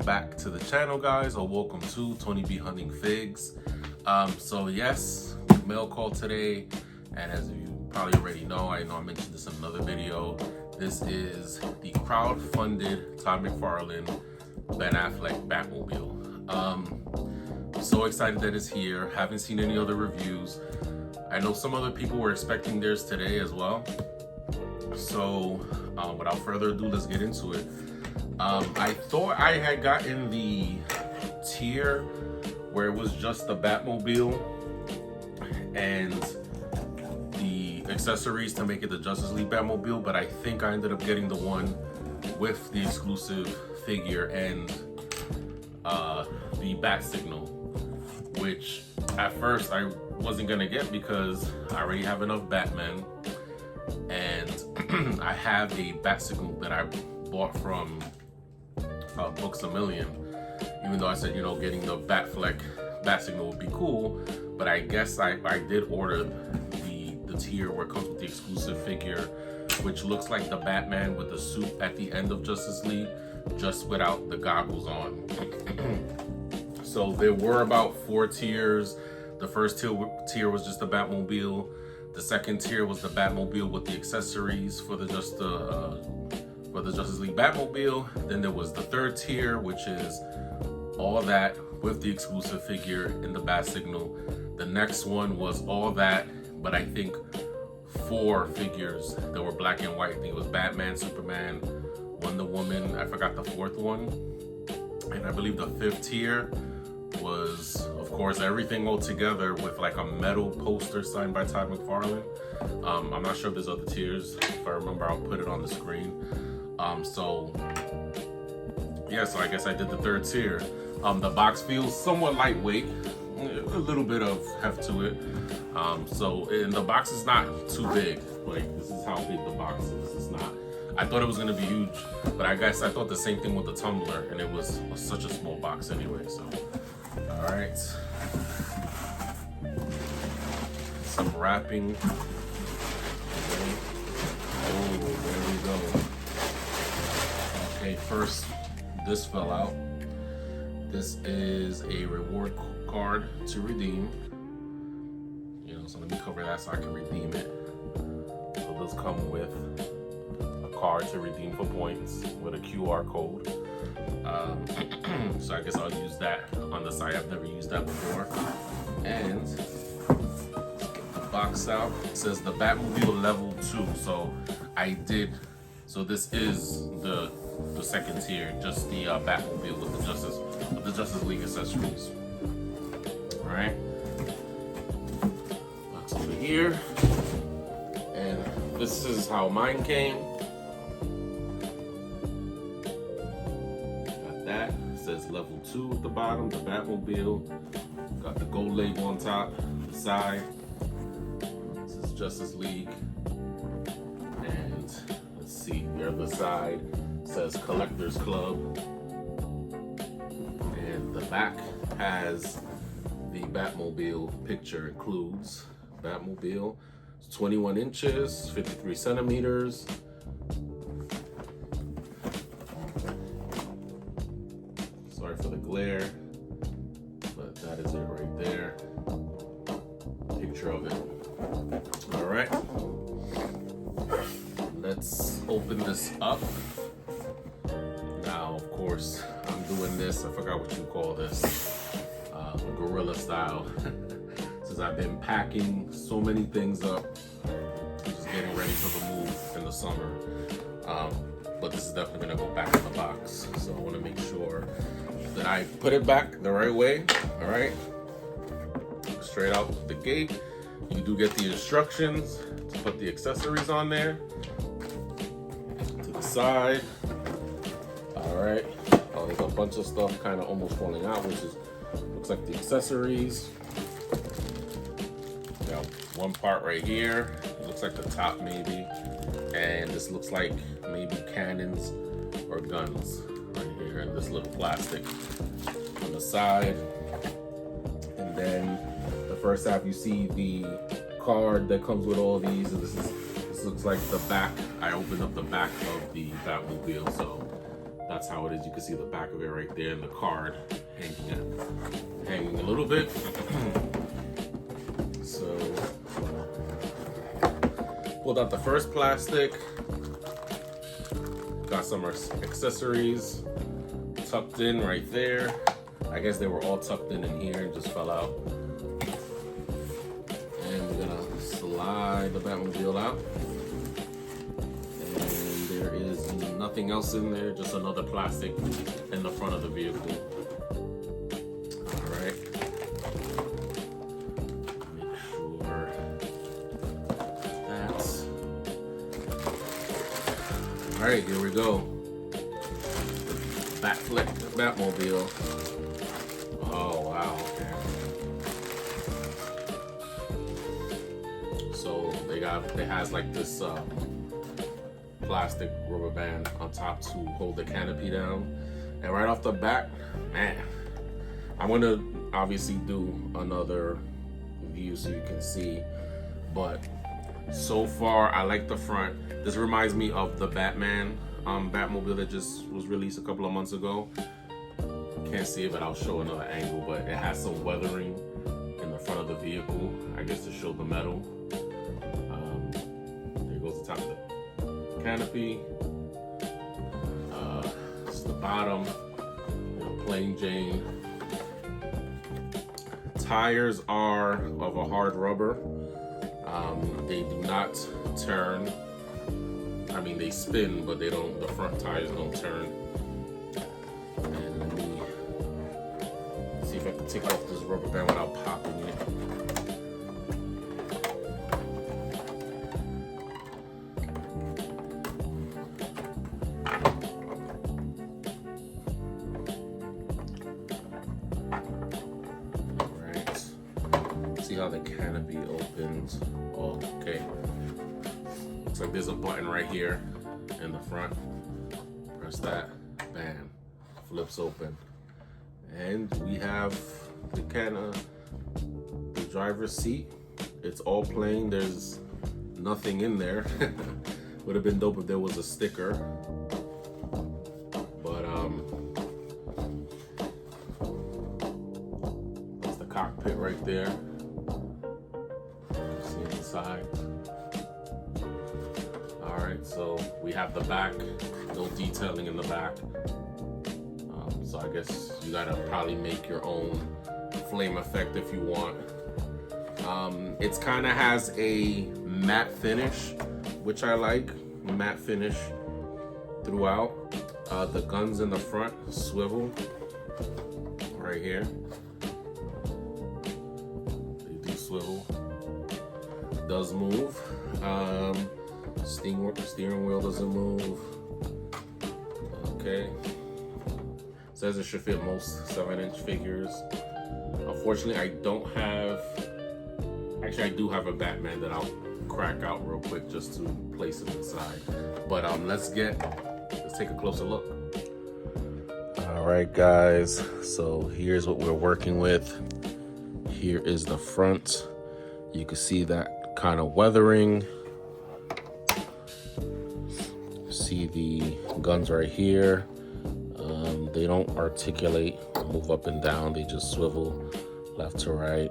back to the channel, guys, or welcome to Tony B Hunting Figs. So yes, mail call today, and as you probably already know, I mentioned this in another video. This is the crowd-funded Todd McFarlane Ben Affleck Batmobile. So excited that it's here. Haven't seen any other reviews. I know some other people were expecting theirs today as well. So without further ado, let's get into it. I thought I had gotten the tier where it was just the Batmobile and the accessories to make it the Justice League Batmobile, but I think I ended up getting the one with the exclusive figure and the bat signal, which at first I wasn't gonna get because I already have enough Batman, and I have a bat signal that I bought from Books A Million. Even though I said, getting the Batfleck bat signal would be cool, but I guess I did order the tier where it comes with the exclusive figure, which looks like the Batman with the suit at the end of Justice League, just without the goggles on. So there were about 4 tiers. The first tier was just the Batmobile. The second tier was the Batmobile with the accessories for the Justice League Batmobile. Then there was the third tier, which is all that with the exclusive figure and the bat signal. The next one was all that, but I think 4 figures that were black and white. I think it was Batman, Superman, Wonder Woman. I forgot the 4th one. And I believe the 5th tier was, of course, everything all together with like a metal poster signed by Todd McFarlane. I'm not sure if there's other tiers. If I remember, I'll put it on the screen. So I guess I did the 3rd tier. The box feels somewhat lightweight, a little bit of heft to it. And the box is not too big. Like, this is how big the box is. It's not. I thought it was gonna be huge, but I guess I thought the same thing with the tumbler, and it was such a small box anyway. So, all right, some wrapping. Oh, there we go. Okay, first, this fell out. This is a reward card to redeem. So let me cover that so I can redeem it. So those come with a card to redeem for points with a QR code. So I guess I'll use that on the side. I've never used that before. And get the box out. It says the Batmobile level 2. So this is the second tier, just the Batmobile with the Justice League accessories. All right. Box over here, and this is how mine came. Got that. It says level 2 at the bottom. The Batmobile. Got the gold label on top, the side. This is Justice League. And let's see, the other side says Collectors Club. And the back has the Batmobile picture. Includes Batmobile. It's 21 inches, 53 centimeters. Sorry for the glare, but that is it right there. Picture of it. All right. Let's open this up. Now, of course, I'm doing this, I forgot what you call this, guerrilla style. Since I've been packing so many things up, just getting ready for the move in the summer. But this is definitely gonna go back in the box. So I wanna make sure that I put it back the right way, all right? Straight out the gate. You do get the instructions to put the accessories on there. To the side. All right. Oh, there's a bunch of stuff kind of almost falling out, which looks like the accessories. Got one part right here. It looks like the top maybe. And this looks like maybe cannons or guns right here. And this little plastic on the side. And then the first half, you see the card that comes with all these. And this looks like the back. I opened up the back of the Batmobile, so That's how it is. You can see the back of it right there, and the card hanging a little bit. So pulled out the first plastic, got some accessories tucked in right there. I guess they were all tucked in here and just fell out. And we're gonna slide the Batmobile out. And there is nothing else in there, just another plastic in the front of the vehicle. All right. Make sure that's... All right, here we go. Batfleck Batmobile. Oh wow, okay. So it has like this plastic rubber band on top to hold the canopy down. And right off the bat, man, I'm gonna obviously do another view so you can see, but so far I like the front. This reminds me of the Batman Batmobile that just was released a couple of months ago. Can't see it, but I'll show another angle. But it has some weathering in the front of the vehicle, I guess, to show the metal. There goes the top of the canopy. It's the bottom, plain Jane. Tires are of a hard rubber. They do not turn. I mean, they spin, but they don't. The front tires don't turn. And let me see if I can take off this rubber band without popping it. All right. See how the canopy opens. Oh, okay. Looks like there's a button right here in the front. Press that, bam, flips open. And we have the the driver's seat. It's all plain, there's nothing in there. Would have been dope if there was a sticker. But that's the cockpit right there. See inside. Alright, so we have the back, no detailing in the back. So I guess you gotta probably make your own flame effect if you want. It's kinda has a matte finish, which I like, matte finish throughout. The guns in the front swivel right here. They do swivel, does move. Steering wheel doesn't move. Okay. Says it should fit most 7-inch figures. Unfortunately, I don't have. Actually, I do have a Batman that I'll crack out real quick just to place it inside. But let's take a closer look. All right, guys. So here's what we're working with. Here is the front. You can see that kind of weathering. See the guns right here. They don't articulate, move up and down. They just swivel left to right.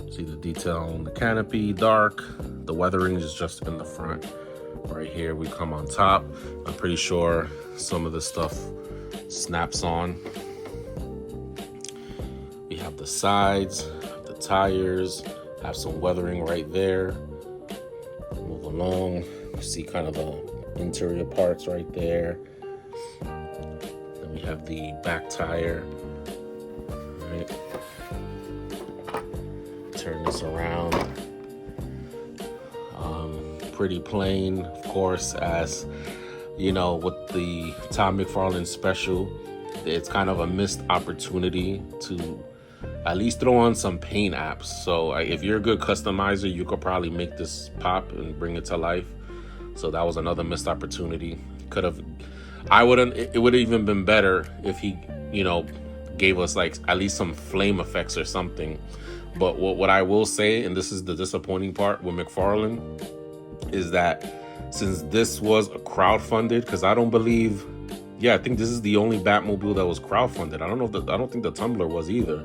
See the detail on the canopy, dark. The weathering is just in the front. Right here, we come on top. I'm pretty sure some of the stuff snaps on. We have the sides, the tires, have some weathering right there. Move along. You see kind of the interior parts right there. Then we have the back tire. Right. Turn this around. Pretty plain, of course, as you know, with the Tom McFarlane special. It's kind of a missed opportunity to at least throw on some paint apps. So if you're a good customizer, you could probably make this pop and bring it to life. So that was another missed opportunity. It would have even been better if he, gave us like at least some flame effects or something. But what I will say, and this is the disappointing part with McFarlane, is that since this was a crowdfunded, because I don't believe, yeah, I think this is the only Batmobile that was crowdfunded. I don't know if I don't think the Tumbler was either.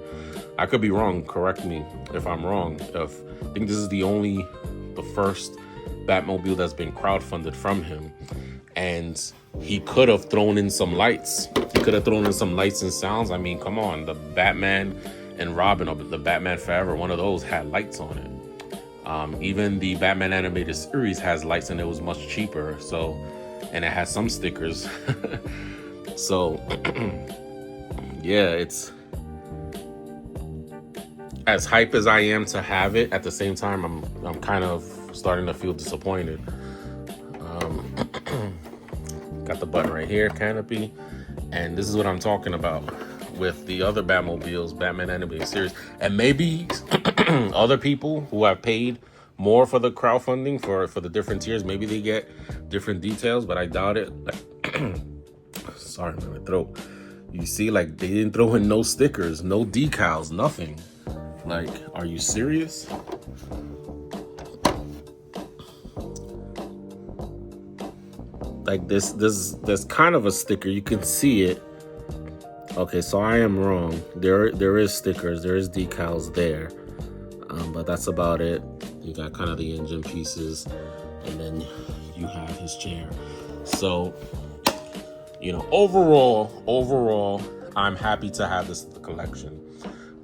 I could be wrong. Correct me if I'm wrong. I think this is the first Batmobile that's been crowdfunded from him. And he could have thrown in some lights. He could have thrown in some lights and sounds. I mean, come on. The Batman and Robin, or the Batman Forever, one of those had lights on it. Even the Batman animated series has lights, and it was much cheaper. So, and it has some stickers. So, yeah, it's as hype as I am to have it. At the same time, I'm kind of starting to feel disappointed. Got the button right here, canopy, and this is what I'm talking about with the other Batmobiles, Batman animated series, and maybe other people who have paid more for the crowdfunding for the different tiers, maybe they get different details, but I doubt it. Sorry, my throat. You see, like, they didn't throw in no stickers, no decals, nothing. Like, are you serious? Like, there's kind of a sticker. You can see it. Okay, so I am wrong. There is stickers. There is decals there. But that's about it. You got kind of the engine pieces, and then you have his chair. So, you know, overall, I'm happy to have this in the collection.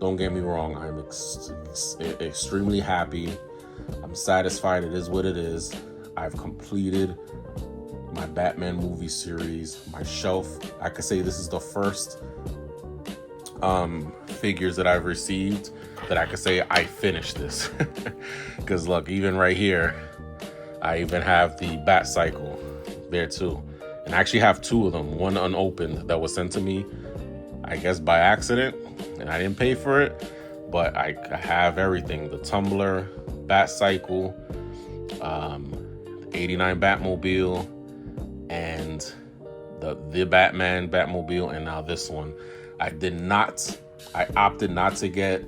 Don't get me wrong. I'm extremely happy. I'm satisfied. It is what it is. I've completed my Batman movie series, my shelf. I could say this is the first figures that I've received that I could say I finished this. Because look, even right here, I even have the Bat Cycle there too. And I actually have two of them, one unopened that was sent to me, I guess by accident, and I didn't pay for it, but I have everything. The Tumbler, Bat Cycle, 89 Batmobile, and the Batman Batmobile, and now this one. I opted not to get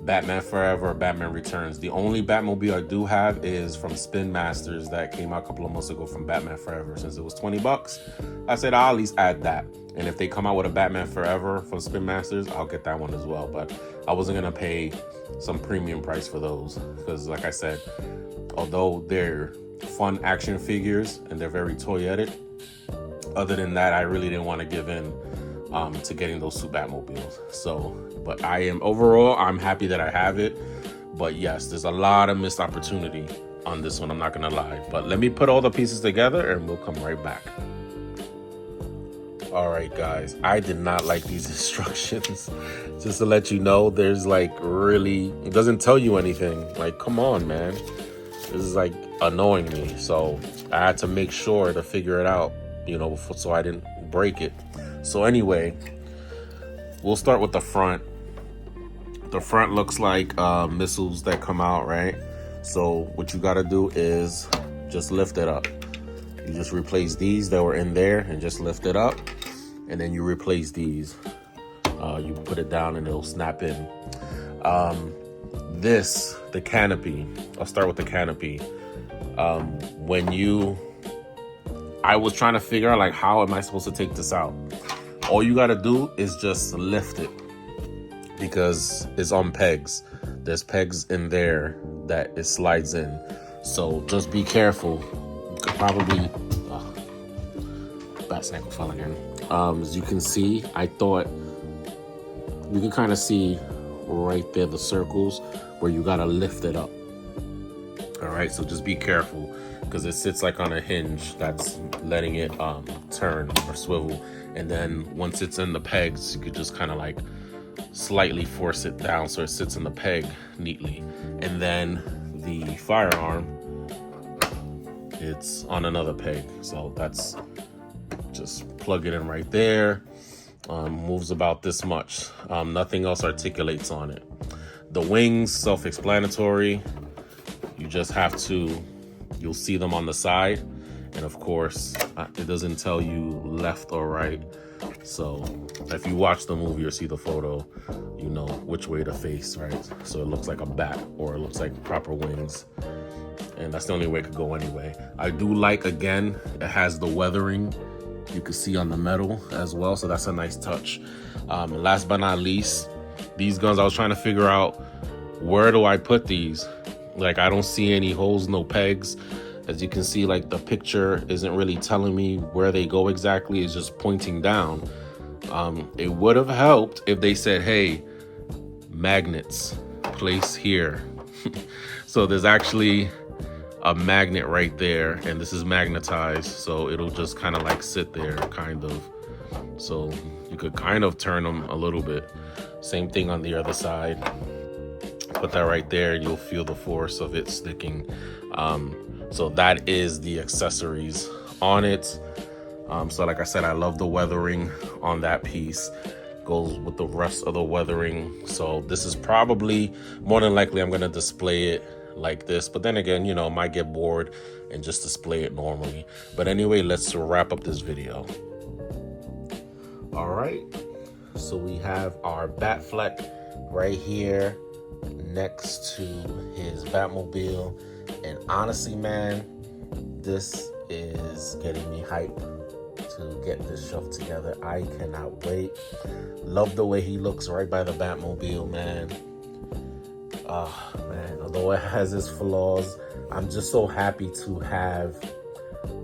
Batman Forever or Batman Returns. The only Batmobile I do have is from Spin Masters that came out a couple of months ago from Batman Forever. Since it was $20, I said I'll at least add that. And if they come out with a Batman Forever from Spin Masters, I'll get that one as well. But I wasn't gonna pay some premium price for those because, like I said, although they're fun action figures and they're very toyetic, other than that, I really didn't want to give in to getting those two Batmobiles. So, but I'm happy that I have it. But yes, there's a lot of missed opportunity on this one, I'm not gonna lie. But let me put all the pieces together and we'll come right back. All right, guys, I did not like these instructions. Just to let you know, there's like really, it doesn't tell you anything. Like, come on, man. This is like annoying me. So I had to make sure to figure it out, you know, so I didn't break it. So anyway, we'll start with the front. The front looks like missiles that come out, right? So what you gotta do is just lift it up. You just replace these that were in there and just lift it up. And then you replace these. You put it down and it'll snap in. The canopy. I'll start with the canopy. I was trying to figure out, like, how am I supposed to take this out? All you gotta do is just lift it because it's on pegs. There's pegs in there that it slides in. So just be careful. You could probably, Bat Cycle fell again. As you can see, I thought you can kind of see right there the circles where you gotta lift it up. All right, so just be careful because it sits like on a hinge that's letting it turn or swivel. And then once it's in the pegs, you could just kind of like slightly force it down so it sits in the peg neatly. And then the firearm, it's on another peg. So that's, just plug it in right there. Moves about this much. Nothing else articulates on it. The wings, self-explanatory. You just have to, you'll see them on the side. And of course, it doesn't tell you left or right. So if you watch the movie or see the photo, you know which way to face, right? So it looks like a bat or it looks like proper wings. and that's the only way it could go anyway. I do like, again, it has the weathering you can see on the metal as well, so that's a nice touch. Last but not least, these guns, I was trying to figure out where do I put these. Like, I don't see any holes, no pegs. As you can see, like, the picture isn't really telling me where they go exactly. It's just pointing down. It would have helped if they said, hey, magnets, place here. So there's actually a magnet right there, and this is magnetized, so it'll just kind of like sit there, kind of. So you could kind of turn them a little bit. Same thing on the other side. Put that right there, you'll feel the force of it sticking. So that is the accessories on it. So like I said, I love the weathering on that piece. Goes with the rest of the weathering. So this is probably, more than likely, I'm gonna display it like this. But then again, you know, I might get bored and just display it normally. But anyway, let's wrap up this video. All right, so we have our Batfleck right here next to his Batmobile. And honestly, man, this is getting me hype to get this shelf together. I cannot wait. Love the way he looks right by the Batmobile, man. Man, although it has its flaws, I'm just so happy to have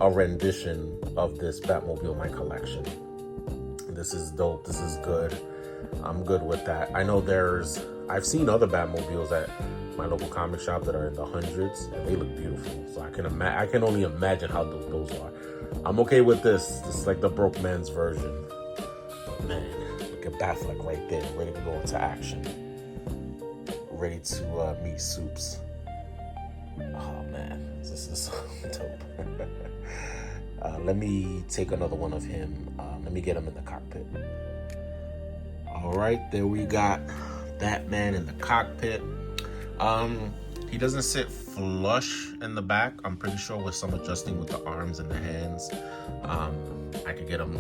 a rendition of this Batmobile in my collection. This is dope. This is good. I'm good with that. I know I've seen other Batmobiles at my local comic shop that are in the hundreds, and they look beautiful. So I can only imagine how dope those are. I'm okay with this. This is like the broke man's version. Man, look at Batfleck right there, ready to go into action. Ready to meet Soups. Oh man, this is so dope. Let me take another one of him. Let me get him in the cockpit. All right, there we got Batman in the cockpit. He doesn't sit flush in the back. I'm pretty sure with some adjusting with the arms and the hands, I could get him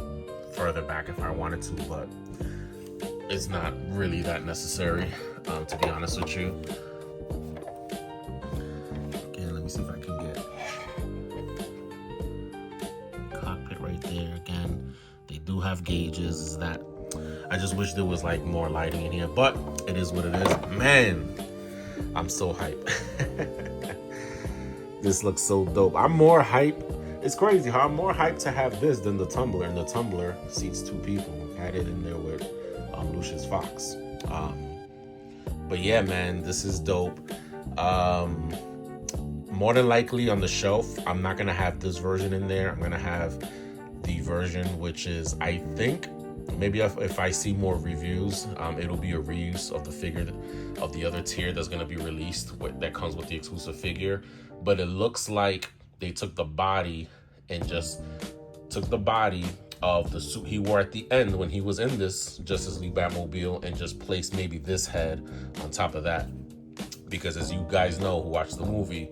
further back if I wanted to, but it's not really that necessary, to be honest with you. Again, let me see if I can get cockpit right there. Again, they do have gauges. Is that? I just wish there was like more lighting in here, but it is what it is. Man, I'm so hyped. This looks so dope. I'm more hyped. It's crazy how I'm more hyped to have this than the Tumbler, and the Tumbler seats 2 people. I had it in there with Lucius Fox. But yeah, man, this is dope. More than likely on the shelf, I'm not gonna have this version in there. I'm gonna have the version which is, I think, maybe if I see more reviews, it'll be a reuse of the figure of the other tier that's going to be released that comes with the exclusive figure. But it looks like they took the body and just took the body of the suit he wore at the end when he was in this Justice League Batmobile and just placed maybe this head on top of that. Because as you guys know who watched the movie,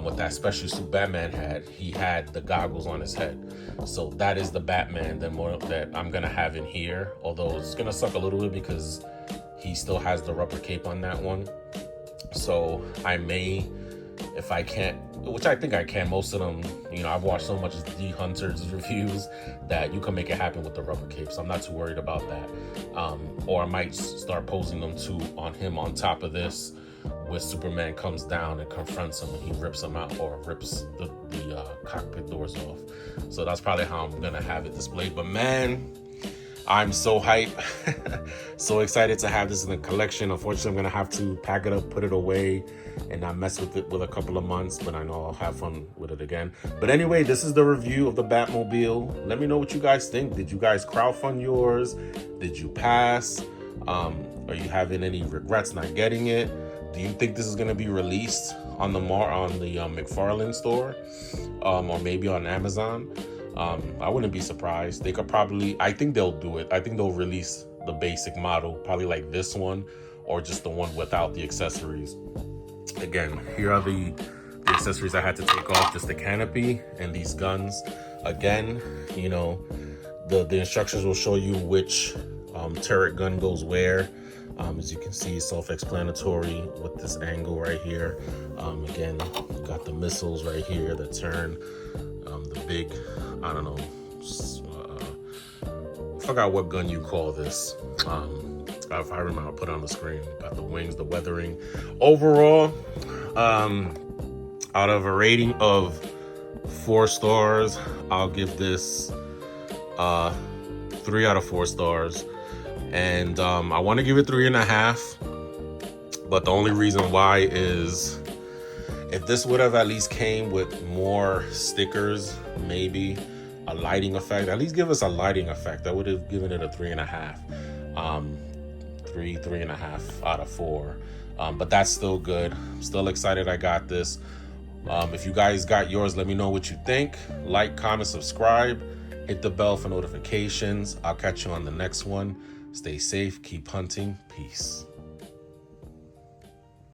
with that special suit Batman had, he had the goggles on his head. So that is the Batman that I'm gonna have in here. Although it's gonna suck a little bit because he still has the rubber cape on that one. So I may, if I can't, which I think I can, most of them, you know, I've watched so much The Hunter's reviews that you can make it happen with the rubber cape. So I'm not too worried about that. Or I might start posing them too on him on top of this, where Superman comes down and confronts him and he rips him out, or rips the cockpit doors off. So that's probably how I'm gonna have it displayed. But man, I'm so hyped. So excited to have this in the collection. Unfortunately, I'm gonna have to pack it up, put it away, and not mess with it with a couple of months, but I know I'll have fun with it again. But anyway, this is the review of the Batmobile. Let me know what you guys think. Did you guys crowdfund yours? Did you pass? Are you having any regrets not getting it? Do you think this is going to be released on the Mcfarlane store, or maybe on Amazon? I wouldn't be surprised. They could probably, I think they'll do it. I think they'll release the basic model, probably like this one, or just the one without the accessories. Again, here are the accessories I had to take off, just the canopy and these guns. Again, you know, the instructions will show you which turret gun goes where. As you can see, self-explanatory with this angle right here. Again, got the missiles right here that turn. The big, I don't know, I forgot what gun you call this. If I remember, I'll put it on the screen. Got the wings, the weathering. Overall, out of a rating of 4 stars, I'll give this 3 out of 4 stars. And I want to give it 3.5. But the only reason why is if this would have at least came with more stickers, maybe a lighting effect, at least give us a lighting effect, I would have given it a 3.5. 3.5 out of 4. But that's still good. I'm still excited I got this. If you guys got yours, let me know what you think. Like, comment, subscribe, hit the bell for notifications. I'll catch you on the next one. Stay safe, keep hunting. Peace.